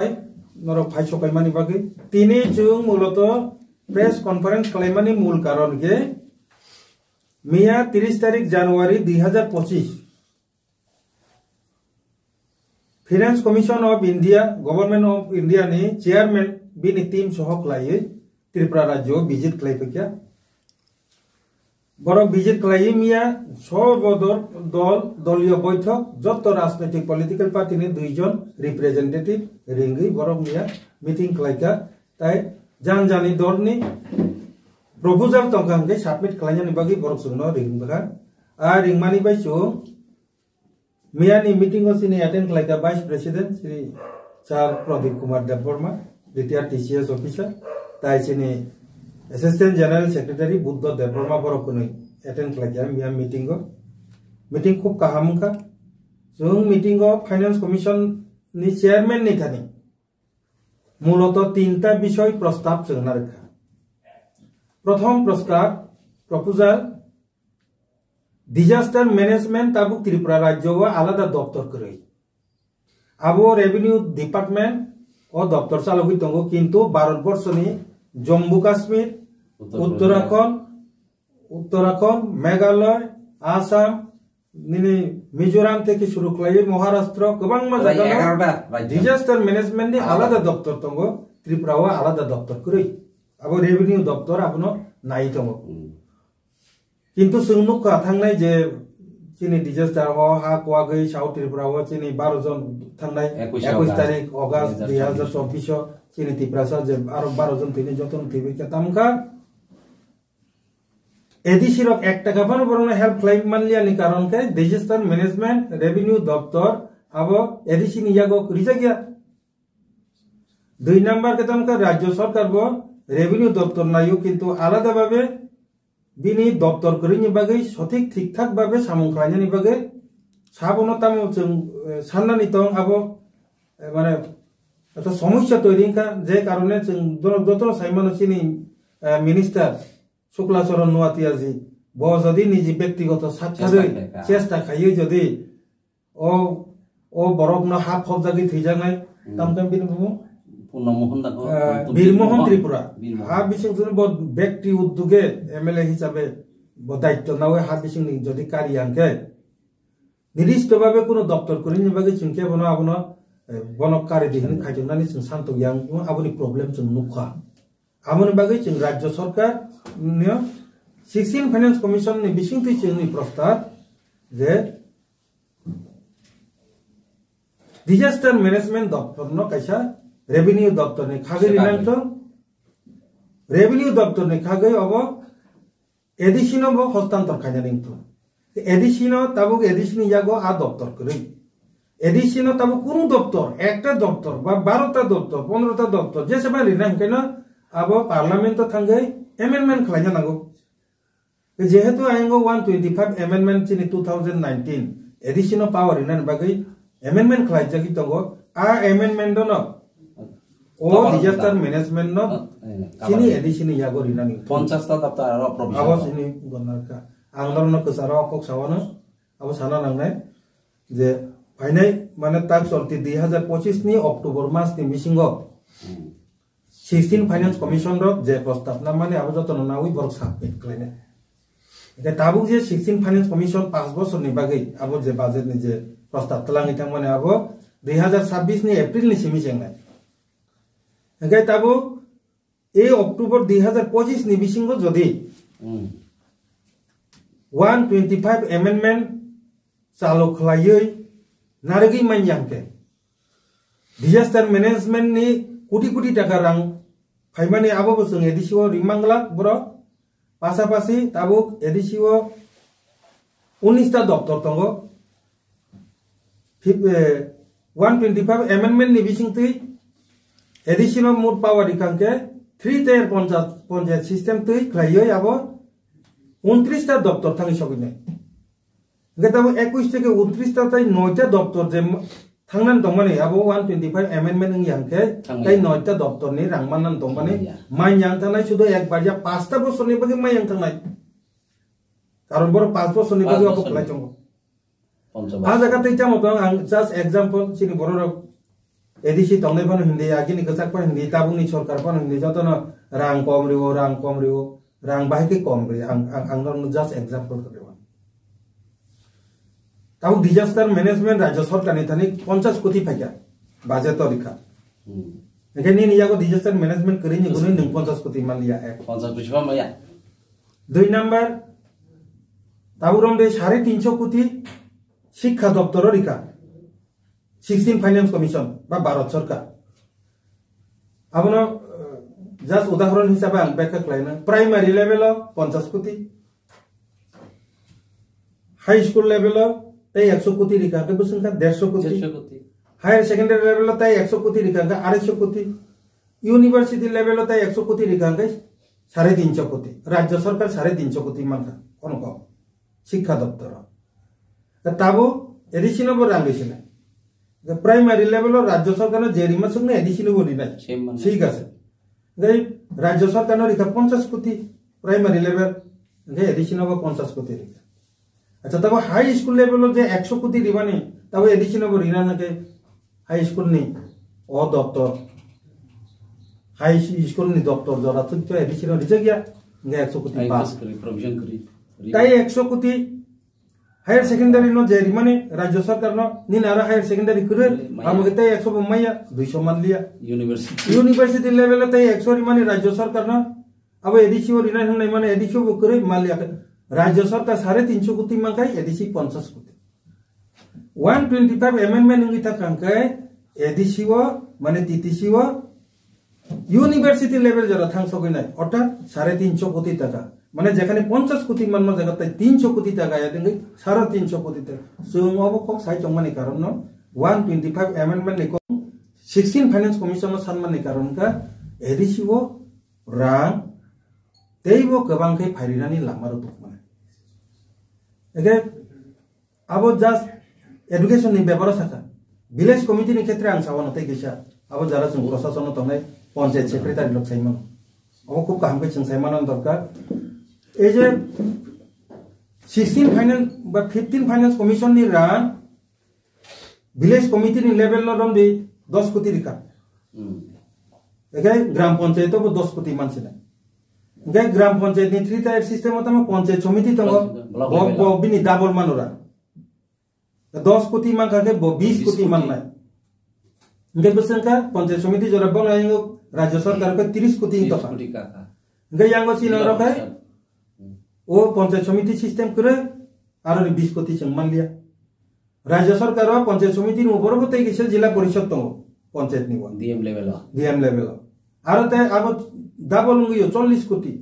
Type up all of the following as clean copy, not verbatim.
नरक भाई सकाइमानी बागै तिनी जों मूलत प्रेस कॉन्फ्रेंस खालामनायनि मूल कारण के मिया 30 तारीख জানুয়ারি 2025 finance commission of India government of India नि चेयरमैन बिनि टीम सह खालायो त्रिपुरा राज्य विजिट खालायफैया बरक विजिट खालायो मिया सर्वदल दलीय बैठक जत राजनैतिक पॉलिटिकल पार्टी नि दुइजन रिप्रेजेंटेटिव रिंगै बरक मिया मीटिंग खालायका ताई जान जानि दलनि प्रपोजल तंखांगे सबमिट खालायनायनि बागै बरक जोंनो रिंबा आ रिंमानि बायसो मियानि मीटिंग सिनि अटेंड खालायका वाइस प्रेसिडेंट श्री चार Pradeep Kumar Debbarma retired TCS officer ताई सिनि assistant general secretary Buddha Debbarma बरकनि अटेंड खालायका मिया मीटिंग खूब काहामखा जों मीटिंग फाइनेंस कमिशन नि चेयरमैन नि थानि मूलत तीनटा विषय प्रस्ताव जोंना रखा प्रथम प्रस्ताव proposal disaster management Tabuk Tripura राज्य आलादा दफ्तर करे आबो रेवेन्यू डिपार्टमेंट और दफ्तर चालुगै दङ किन्तु भारतवर्षनि जम्मू काश्मीर उत्तराखंड मेघालय आसाम निनि मिजोराम থেকে শুরু खालायो महाराष्ट्र गोबां जायगा डिजास्टर मैनेजमेंट नि आलादा दफ्तर दङ त्रिपुराव आलादा दफ्तर करे अब रेवेन्यू दफ्तर आपनो नाय दङ किन्तु जोंनुखा थांनाय जे चिनि डिजास्टर हा कोआगै साउथ त्रिपुराव चिनि 12 जन थांनाय 21 तारिख अगस्त 2024 चिनि त्रिपुरा जे आरो 12 जन थैनि जतन थैबे केतामखा एडिसिरक 1 टाका पर बरनो हेल्प क्लेम मानलियानि कारण के डिजास्टर मैनेजमेंट रेवेन्यू दफ्तर अब एडिसिनि यागो रिजागिया 2 नंबर केतामखा राज्य सरकार बो रेवेन्यू दफ्तर नायो किन्तु आलादा भाबे बिनि दफ्तर करिनि बागै सঠিক ঠিকঠাক भाबे सामं खालायनायनि बागै साबनो तामो जों साननानै दं आबो माने एटा समस्या तैरिखा जे कारणे जों दतर साइमानसिनि मिनिस्टार शुक्लाचरण नुवातिया जी ब जदि निजि व्यक्तिगत साक्षारै चेष्टा खायो जदि ओ बरकनो हा फबजागै थैजानाय तामताम बिनि बुङो बीरमोहन त्रिपुरा हा बिसिं जों व्यक्ति उद्योगे एमएलए हिसाबै दायित्व नावे हा बिसिं जदि कारियांके निर्दिष्ट भाबे कोनो दफ्तर करिनि बागै चिंके बनो आबनो बनक कारि दिहन खायजनानि जों सान्तो यां आबनि प्रॉब्लम जों नुखा आबनि बागै जों राज्य सरकार ने 16 फाइनेंस कमिशन नि बिसिं थै जोंनि प्रस्ताव जे डिजास्टर मैनेजमेंट दफ्तर न कैसा रेवेन्यू दफ्तर ने खागै रिनांतो रेवेन्यू दफ्तर ने खागै अब एडिसिनो बो हस्तांतर खायनानिंतो एडिसिनो ताबुक एडिसिनि यागो आ दफ्तर करै एडिसिनो ताबुक कुनु दफ्तर एकटा दफ्तर बा 12टा दफ्तर 15टा दफ्तर जेसेबा रिनां केना अब पार्लियामेंट थांगै एमेंडमेंट खालायना नांगौ जेहेतु आइंगो 125 एमेंडमेंट चिनि 2019 एडिसिनो पावर रिनान बागै एमेंडमेंट खालायजागि दङ आ एमेंडमेंट न ओ डिजास्टर मैनेजमेंट न चिनि एडिसिनि यागो रिनानि 50 टा दफ्तर आरो प्रोविजन आबो चिनि गनारका आंदरन कसारो अकक सावनो आबो साना नांनाय जे फाइनाय माने ताक चलति 2025 नि अक्टोबर मास नि मिसिंगो 16 फाइनेंस कमिशन रो जे प्रस्ताव ना माने आबो जतन नावि बरक सबमिट खालायने एटा ताबुक जे 16 फाइनेंस कमिशन 5 बोसोर नि बागै आबो जे बाजेट नि जे प्रस्ताव तलाङि थां माने आबो 2026 नि एप्रिल नि सिमि जेंनाय एगाय ताबुक ए अक्टोबर 2025 नि बिसिंगो जदि 125 एमेंडमेंट चालु खालायै नारगै माइयांके डिजास्टर मैनेजमेंट नि कोटी टाका रां फाइमानि आबो जों एडिसिओ रिमांगला ब्रो पासापासि ताबुक एडिसिओ 19 टा दफ्तर दङ 125 एमेंडमेंट नि बिसिंथै एडिसिओ मुड पावर रिखांके 3 टायर पंचायत सिस्टम तै खालायै आबो 29 टा दफ्तर थाङि सगिने गताबो 21 থেকে 29 टा ताई 9 टा दफ्तर जे थांनान दंमाने आबो 125 एमेंडमेंट नि यांके ताई 9 टा दफ्तर नि रांमानन दंमाने माय yang थांनाय सुदो एक बारिया 5 टा बोसोरनि बागै माय yang थांनाय कारण बर 5 बोसोरनि बागै आबो खालाय दङ आ जागा तैटा मत आं जस्ट एग्जांपल चिनि बर edisi tongne pon hindi agini kesak pon hindi tabungni sorkar pon hindi jotono rang kom riwo rang bahike kom ri ang just example kore tabu disaster management rajya sarkar ni thani 50 koti phaikya budget tarika এখানে নিয়া গো disaster management করি নি গুনি 50 কোটি মান লিয়া এক 50 কোটি মায়া দুই নাম্বার তাবুরম দে 350 কোটি শিক্ষা দপ্তর রিকা 16 ফাইন্যান্স কমিশন বা ভারত সরকার আপনো জাস্ট উদাহরণ হিসাবে আং ব্যাখ্যা ক্লাইনা প্রাইমারি লেভেল 50 কোটি হাই স্কুল লেভেল তাই 100 কোটি রিকা কে বসুনকা 150 কোটি हायर सेकेंडरी लेवल होता है 100 कोटी रिकांगा 250 कोटी यूनिवर्सिटी लेवल होता है 100 कोटी रिकांगा 350 कोटी राज्य सरकार 350 कोटी मानका कौन को शिक्षा दप्तर ताबो एडिशनल बो रांगेसिना प्राइमरी लेवल राज्य सरकार जे रिमा संगे एडिशनल बो दिना ठीक আছে गई राज्य सरकार रिका 50 कोटी प्राइमरी लेवल गई एडिशनल बो 50 कोटी रिका अच्छा तब हाई स्कूल लेवल जे 100 कोटी रिबानी तब एडिशनल बो रिना ना के हाई स्कूल नि ओ दप्तर हाई स्कूल नि दप्तर जरा तो एडिशनल रिजे गया 100 कोटी पास करी प्रोविजन करी ताई 100 कोटी हायर सेकेंडरी नो जेरी माने राज्य सरकार नो नि नारा हायर सेकेंडरी करे हमके ताई 100 बम्मैया 200 मान लिया यूनिवर्सिटी लेवल ताई 100 रि माने राज्य सरकार नो अब एडिसी और रिना नै माने एडिसी बो करे मान लिया राज्य सरकार 350 कोटी मांगाई एडिसी 50 कोटी 125 amendment ngi ta kangkai edisi wo mane TTC wo university level jara thang sogoi nai orthat 350 কোটি টাকা মানে যেখানে 50 কোটি মাননো জায়গাতে 300 কোটি টাকা আয়া দেঙ্গি 350 কোটি টাকা সুং অবকক সাই চংমানি কারণ 125 amendment ni 16 finance commission sanmani karon ka edisi wo rang teibo gabang kai phairani lamaro tukmane ege abo just education नि बेपार साका विलेज कमिटी नि क्षेत्र आं सावनते गेसा अब जारा जों प्रशासन तंनाय पंचायत सेक्रेटारि लोक साइमान अब खूब काम के जों साइमान दरकार ए जे 16 फाइनेंस बा 15 फाइनेंस कमिशन नि रां विलेज कमिटी नि लेवल नो दम दे 10 कोटी रिका एगे ग्राम पंचायत को 10 कोटी मानसिना एगे ग्राम पंचायत नि 3 टायर सिस्टम तम पंचायत समिति तंग बो बिनि डबल मानुरा 10 कोटी मान खाके 20 कोटी मान नाय इंगे बसन का पंचायत समिति जरा बनाएंगे राज्य सरकार को 30 कोटी तो इंगे यांगो सिन रखे ओ पंचायत समिति सिस्टम करे आरो 20 कोटी चंग मान लिया राज्य सरकार पंचायत समिति नु ऊपर बते के जिला परिषद तो पंचायत नि डीएम लेवल आरो ते अब डबल ngयो 40 कोटी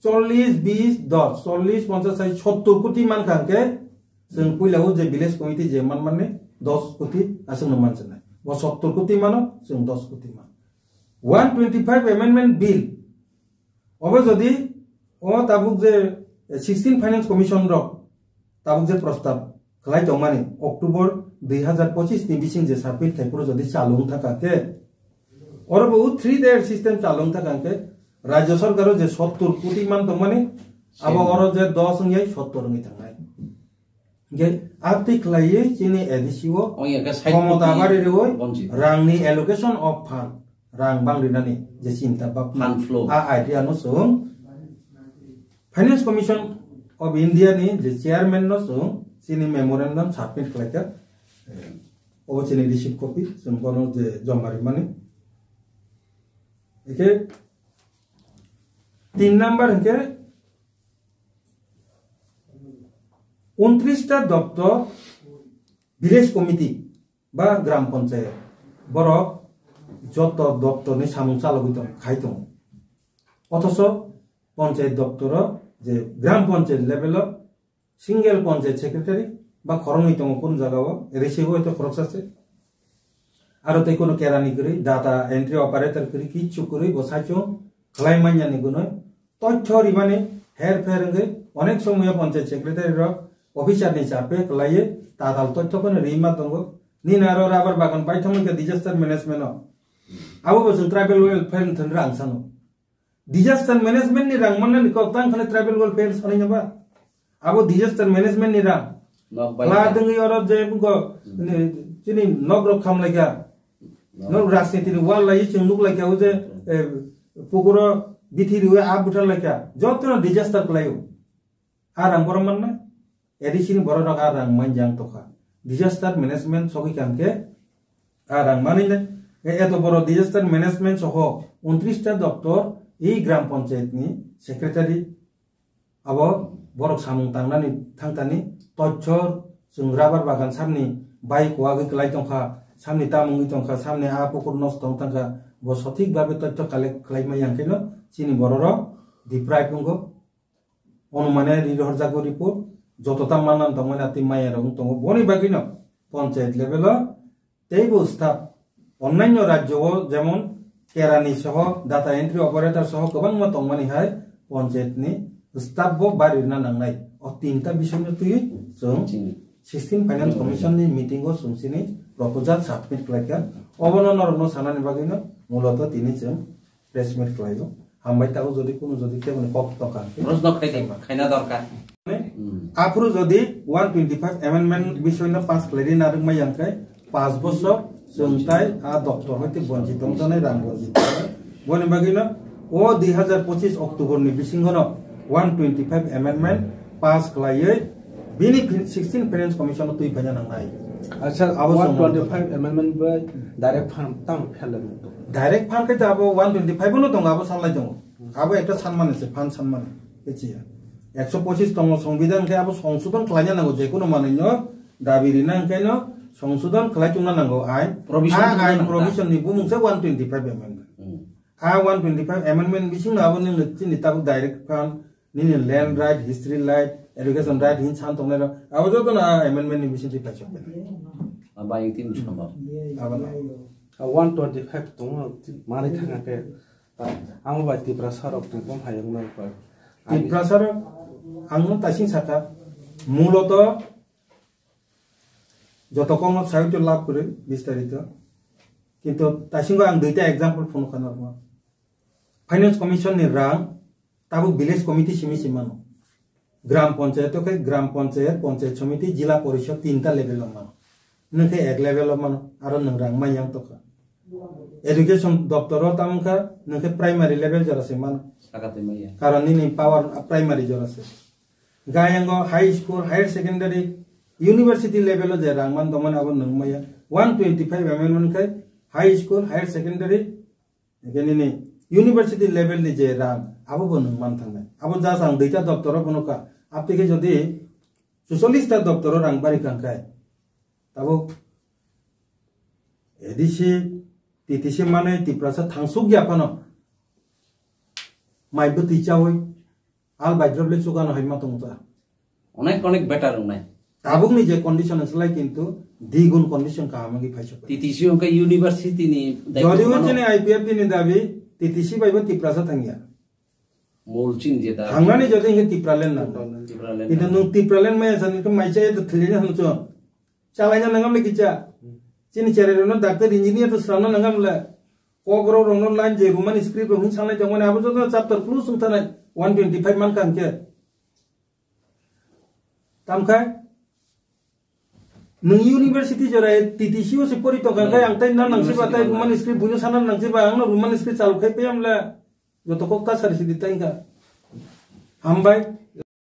40 20 10 40 50 70 कोटी मान खाके जों पहिलाव जे विलेज कमिटी जे मान माने 10 कोटी आसं मानसना वो 70 कोटी मानो जों 10 कोटी मान 125 amendment bill अब जदि ओ ताबुक जे 16 फाइनेंस कमिशन रो ताबुक जे प्रस्ताव खलाय तो माने अक्टोबर 2025 नि बिसिं जे सबमिट खायपुर जदि चालुं थाका के और बहु 3 टायर सिस्टम चालुं थाका के राज्य सरकार जे 70 कोटी मान तो माने अब और जे 10 ngai 70 ngai थांगाय गे आर्थिक लाये चिनी एडिसिओ क्षमता बारे रेवो रांनि एलोकेशन ऑफ फंड रां बांग्रिनानि जे चिंता बा फंड फ्लो आ आइडिया नो सों फाइनेंस कमिशन ऑफ इंडिया नि जे चेयरमैन नो सों चिनी मेमोरेंडम सबमिट खालायका ओ चिनी रिसीव कॉपी जों कोनो जे जमारि माने एके 3 नंबर के 29টা দপ্তর विलेज कमिटी बा ग्राम पंचायत बरो যত দপ্তর नि सामुं चालगुइतं खायतं অথচ पंचायत दप्तर जे ग्राम panchayat level single panchayat secretary बा खरंगैतं कोन जागाव रिसीव हयतो खरच আছে आरो तै कोनो केरानि करि डाटा एंट्री ऑपरेटर करि किछु करि बसाइचो खलायमान्यानि गुनो तथ्य रिबानि हेर फेर अनेक समय पंचायत सेक्रेटारि रो ऑफिसर नि चापे कलाये तादाल तथ्य को रिमा दंगो नि नारो राबर बागान पाइथम के डिजास्टर मैनेजमेंट अब बस ट्राइबल वेलफेयर थन रांग सानो डिजास्टर मैनेजमेंट नि रांग मन नि को तां खले ट्राइबल वेलफेयर सनि नबा अब डिजास्टर मैनेजमेंट नि रांग ला दंगि और जे को चिनि नगर खाम लगा no rasniti wal lai chunguk lai kya uje pukuro bithiri we a butar lai kya jotno disaster klayo arang boroman na edisini borok arang manjang toka disaster management soki kamke arang manine eto boro disaster management soho 29 ta doctor ei gram panchayat ni secretary abo borok samung tangnani thangtani tochor jung rabar bagan samni bike wagi klai tongkha samni tamungi tongkha samni a pukur nos tongtangkha bo sothik babe totcho collect klai ma yankeno chini bororo diprai pungo অনুমানে রিহর Jago report যতটা মানান তমনে আতি মায়ের এবং তম বনি বাকিনো panchayat level তেইব staff অন্যান্য রাজ্য যেমন কেরানি সহ ডাটা এন্ট্রি অপারেটর সহ গোবাং মা তমনি হাই পঞ্চায়েতনি স্টাফ বো বাড়ির না নাংনাই ও তিনটা বিষয় তুই जों 16 ফাইনান্স কমিশন নি মিটিং ও সুমসিনি প্রপোজাল সাবমিট ক্লাইকা অবননরনো সানানি বাকিনো মূলত তিনি जों প্রেস মিট ক্লাইলো হামবাই তাও যদি কোনো যদি কেমন কক টকা প্রশ্ন খাইনা দরকার আফরু যদি 125 অ্যামেন্ডমেন্ট বিষয় না পাস ক্লেরি না রংমাই আংকাই 5 বছর জনতাই আ ডক্টর হইতে বঞ্চিত জনে রাং বঞ্চিত বনে বাগিনা ও 2025 অক্টোবর নি বিসিংহন 125 অ্যামেন্ডমেন্ট পাস ক্লাইয়ে বিনি 16 ফাইনান্স কমিশন তুই ভাজা নাংনাই আচ্ছা 125 অ্যামেন্ডমেন্ট বাই ডাইরেক্ট ফান্ড তাম ফেলেন डायरेक्ट फान के जाबो 125 नो दङ आबो सानलाय दङ आबो एकटा सानमानसे फान सानमान एचिया 125 दङ संविधान के आबो संशोधन खालायना नांगौ जेकुनो मानैनो दाबिरि ना ओंखायनो संशोधन खालायचुंना नांगौ आइन प्रोविजन नि बुमुंसे 125 एमेन्डमेन्ट आ 125 एमेन्डमेन्ट बिसिं आबो नों चिनि ताबो डाइरेक्ट फान निनि land right history right education right हिन सान दङना आबो जतन एमेन्डमेन्ट नि बिसिं दिपाइछ आबा इतिन सम्भव आबो 125 दङ मारै थाङाके आं बायदि प्रसारक दङ हायं ना प्रसार आं तासिं साका মূলত যত কম সাহিত্য লাভ করে বিস্তারিত কিন্তু তাসিংগো আং দুইটা एग्जांपल ফোন খানার ফাইনান্স কমিশন नि রাং তাবু ভিলেজ কমিটি সিমি সিমানো গ্রাম পঞ্চায়েত কে গ্রাম পঞ্চায়েত পঞ্চায়েত সমিতি জেলা পরিষদ তিনটা লেভেল মান नखे एक लेवल मान आरो नों रां मायां तका एजुकेशन दफ्तर तामखा नखे प्राइमरी लेवल जरासे मान साकाते माया कारण नि पावर प्राइमरी जरासे गायंगो high school higher secondary university level जे रां मान दमन अब नों माया 125 एमएलएन kai high school higher secondary एगेनि नि यूनिवर्सिटी लेवल नि जे रां अब बन मान थांनाय अब जा सां दैता दफ्तर बनका आपके जदि 44 टा दफ्तर रां बारि कांकाय ताबो एदिसि तितिसि माने तिप्रासा थांसुक याफानो माइबो तिचावै आल बाइद्रबले सुगानो हाइमा तंता अनेक बेटार उनाय ताबुकनि जे कन्डिशन असलाय किन्तु द्विगुण कन्डिशन कामागि फाइसो तितिसि ओंका यूनिवर्सिटी नि जदि वचने आईपीएफ नि दाबि तितिसि बाइबो तिप्रासा थांगिया मोलचिन जेता थांनानै जदि इंगे तिप्रालेन ना किन्तु नु तिप्रालेन माय सानिखौ माइचाय थलिना हनुचो चालायना नंगाम लेकिचा चिनि चेरेनो डॉक्टर इंजीनियर तो साना नंगाम ले कोगरो रोनो लाइन जे रुमान स्क्रिप्ट रोहिन सानलाय जंगने आबो जतो चैप्टर प्लस सुंथानाय 125 मान कांके तामखाय नों यूनिवर्सिटी जराय टीटीसीओ से परितो कांखाय आंताय ना नंगसे बाताय रुमान स्क्रिप्ट बुनो साना नंगसे बा आंनो रुमान स्क्रिप्ट चालुखाय पेमला जतो कोक्ता सारिसि दितायगा हामबाय